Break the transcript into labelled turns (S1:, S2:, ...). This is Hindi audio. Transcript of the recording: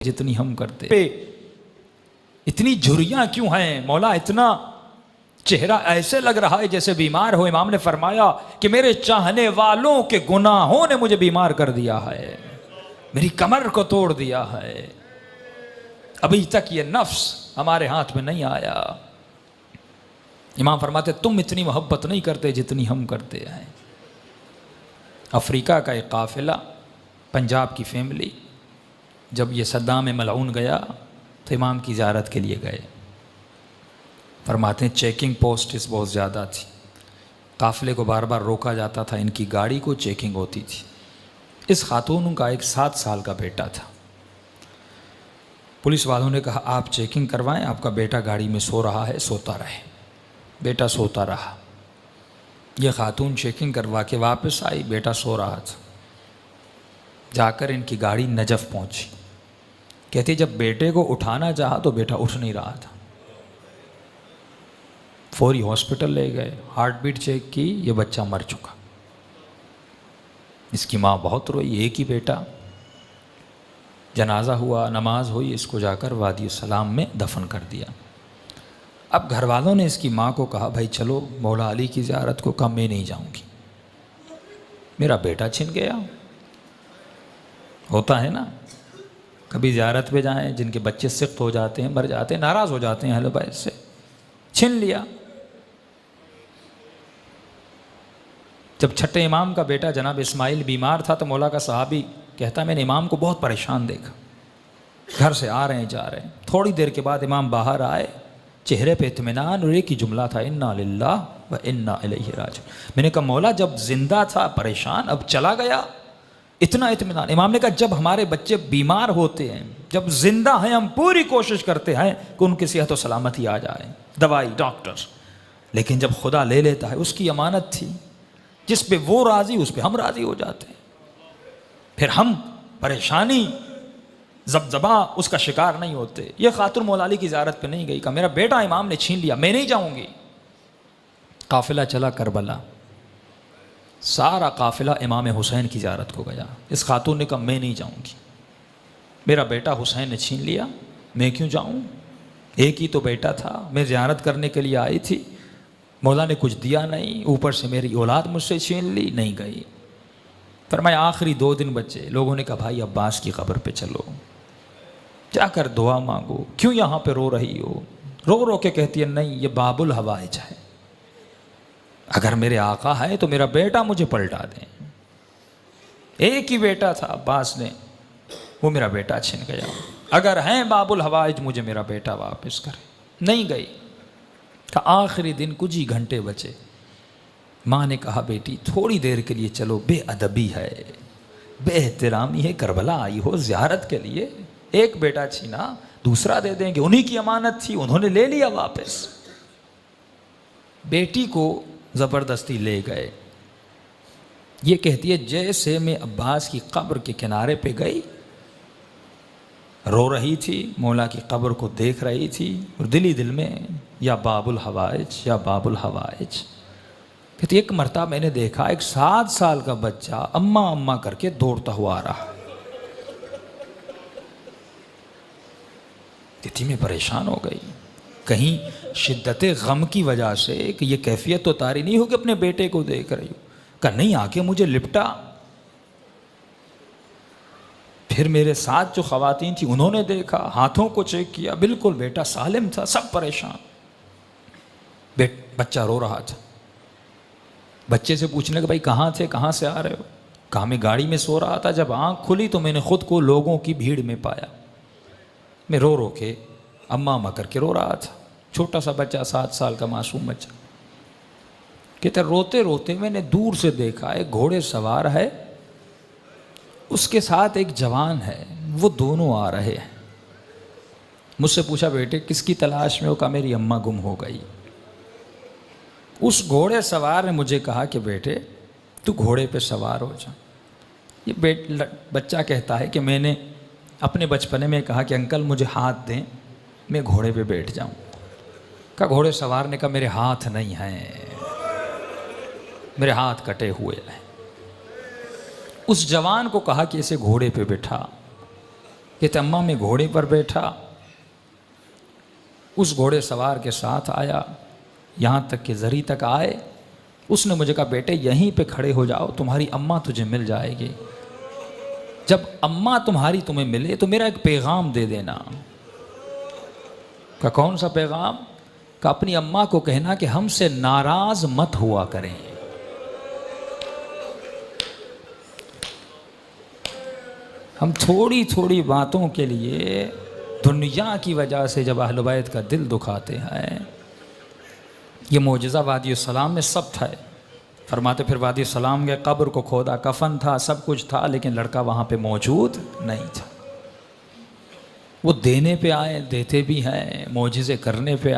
S1: जितनी हम करते पे इतनी झुर्रियां क्यों हैं मौला, इतना चेहरा ऐसे लग रहा है जैसे बीमार हो। इमाम ने फरमाया कि मेरे चाहने वालों के गुनाहों ने मुझे बीमार कर दिया है, मेरी कमर को तोड़ दिया है। अभी तक ये नफ्स हमारे हाथ में नहीं आया। इमाम फरमाते तुम इतनी मोहब्बत नहीं करते जितनी हम करते हैं। अफ्रीका का एक काफिला, पंजाब की फैमिली, जब ये सद्दाम मलऊन गया तो इमाम की ज़ियारत के लिए गए। फरमाते हैं चेकिंग पोस्ट इस बहुत ज़्यादा थी, काफ़िले को बार बार रोका जाता था, इनकी गाड़ी को चेकिंग होती थी। इस खातून का एक 7 साल का बेटा था। पुलिस वालों ने कहा आप चेकिंग करवाएं, आपका बेटा गाड़ी में सो रहा है, सोता रहे। बेटा सोता रहा। यह खातून चेकिंग करवा के वापस आई, बेटा सो रहा था। जाकर इनकी गाड़ी नजफ़ पहुंची। कहती जब बेटे को उठाना चाहा तो बेटा उठ नहीं रहा था। फौरी हॉस्पिटल ले गए, हार्ट बीट चेक की, ये बच्चा मर चुका। इसकी माँ बहुत रोई, एक ही बेटा। जनाजा हुआ, नमाज हुई, इसको जाकर वादी सलाम में दफन कर दिया। अब घर वालों ने इसकी माँ को कहा भाई चलो मौला अली की ज़ियारत को। कहा मैं नहीं जाऊँगी, मेरा बेटा छिन गया। होता है ना, कभी ज़ियारत पे जाएं, जिनके बच्चे सिख्त हो जाते हैं, मर जाते हैं, नाराज़ हो जाते हैं अहले बैत से, छिन लिया। जब छठे इमाम का बेटा जनाब इस्माइल बीमार था तो मौला का सहाबी कहता मैंने इमाम को बहुत परेशान देखा, घर से आ रहे हैं जा रहे हैं। थोड़ी देर के बाद इमाम बाहर आए, चेहरे पे इत्मीनान और एक ही जुमला था इन्ना लिल्लाह व इन्ना इलैहि राजिऊन। मैंने कहा मौला जब जिंदा था परेशान, अब चला गया इतना इत्मीनान। इमाम ने कहा जब हमारे बच्चे बीमार होते हैं, जब जिंदा हैं, हम पूरी कोशिश करते हैं कि उनकी सेहत और सलामती आ जाए, दवाई डॉक्टर, लेकिन जब खुदा ले लेता है, उसकी अमानत थी, जिस पे वो राज़ी उस पे हम राज़ी हो जाते हैं। फिर हम परेशानी ज़बज़बा उसका शिकार नहीं होते। ये खातून मौला अली की ज़ियारत पे नहीं गई, कहा मेरा बेटा इमाम ने छीन लिया, मैं नहीं जाऊँगी। काफिला चला करबला, सारा काफिला इमाम हुसैन की ज़ियारत को गया। इस खातून ने कहा मैं नहीं जाऊँगी, मेरा बेटा हुसैन ने छीन लिया, मैं क्यों जाऊँ, एक ही तो बेटा था, मैं ज़ियारत करने के लिए आई थी, मौला ने कुछ दिया नहीं, ऊपर से मेरी औलाद मुझसे छीन ली, नहीं गई। फरमाया आखिरी 2 दिन बचे। लोगों ने कहा भाई अब्बास की कब्र पे चलो, जाकर दुआ मांगो, क्यों यहाँ पे रो रही हो। रो रो के कहती है नहीं ये बाबुल हवाइज है, अगर मेरे आका है तो मेरा बेटा मुझे पलटा दें। एक ही बेटा था अब्बास ने, वो मेरा बेटा छिन गया, अगर हैं बाबुल हवाइज मुझे मेरा बेटा वापस करे। नहीं गई। का आखिरी दिन कुछ ही घंटे बचे। माँ ने कहा बेटी थोड़ी देर के लिए चलो, बेअदबी है, बेएहतरामी है, करबला आई हो ज़ियारत के लिए, एक बेटा छीना दूसरा दे देंगे, उन्हीं की अमानत थी, उन्होंने ले लिया वापस। बेटी को ज़बरदस्ती ले गए। ये कहती है जैसे मैं अब्बास की कब्र के किनारे पे गई, रो रही थी, मौला की कब्र को देख रही थी, और दिल ही दिल में या बाबुल हवाइज या बाबुल हवाइज। कहती एक मरतबा मैंने देखा एक 7 साल का बच्चा अम्मा अम्मा करके दौड़ता हुआ आ रहा। कहती मैं परेशान हो गई, कहीं शिद्दत गम की वजह से कि ये कैफियत तो तारी नहीं हो कि अपने बेटे को देख रही हो। कहा नहीं, आके मुझे लिपटा। फिर मेरे साथ जो ख़वातीन थी उन्होंने देखा, हाथों को चेक किया, बिल्कुल बेटा सालिम था, सब परेशान। बच्चा रो रहा था। बच्चे से पूछने लगे भाई कहाँ थे, कहाँ से आ रहे हो। कहा मैं गाड़ी में सो रहा था, जब आँख खुली तो मैंने खुद को लोगों की भीड़ में पाया। मैं रो रो के अम्मा अम्मा करके रो रहा था। छोटा सा बच्चा, 7 साल का मासूम बच्चा। कहते रोते रोते मैंने दूर से देखा एक घोड़े सवार है, उसके साथ एक जवान है, वो दोनों आ रहे हैं। मुझसे पूछा बेटे किसकी तलाश में हो। कहा मेरी अम्मा गुम हो गई। उस घोड़े सवार ने मुझे कहा कि बेटे तू घोड़े पे सवार हो जा। ये बच्चा कहता है कि मैंने अपने बचपने में कहा कि अंकल मुझे हाथ दें, मैं घोड़े पे बैठ जाऊं। का घोड़े सवार ने कहा मेरे हाथ नहीं हैं, मेरे हाथ कटे हुए हैं। उस जवान को कहा कि इसे घोड़े पे बिठा। कहते अम्मा मैं घोड़े पर बैठा, उस घोड़े सवार के साथ आया, यहाँ तक कि ज़री तक आए। उसने मुझे कहा बेटे यहीं पे खड़े हो जाओ, तुम्हारी अम्मा तुझे मिल जाएगी। जब अम्मा तुम्हारी तुम्हें मिले तो मेरा एक पैगाम दे देना। का कौन सा पैगाम? का अपनी अम्मा को कहना कि हमसे नाराज मत हुआ करें। हम थोड़ी थोड़ी बातों के लिए दुनिया की वजह से जब अहले बैत का दिल दुखाते हैं। ये मौजज़ा वादी सलाम में सब था। फरमाते फिर वादी सलाम के कब्र को खोदा, कफन था, सब कुछ था, लेकिन लड़का वहाँ पे मौजूद नहीं था। वो देने पे आए, देते भी हैं, मौजज़े करने पे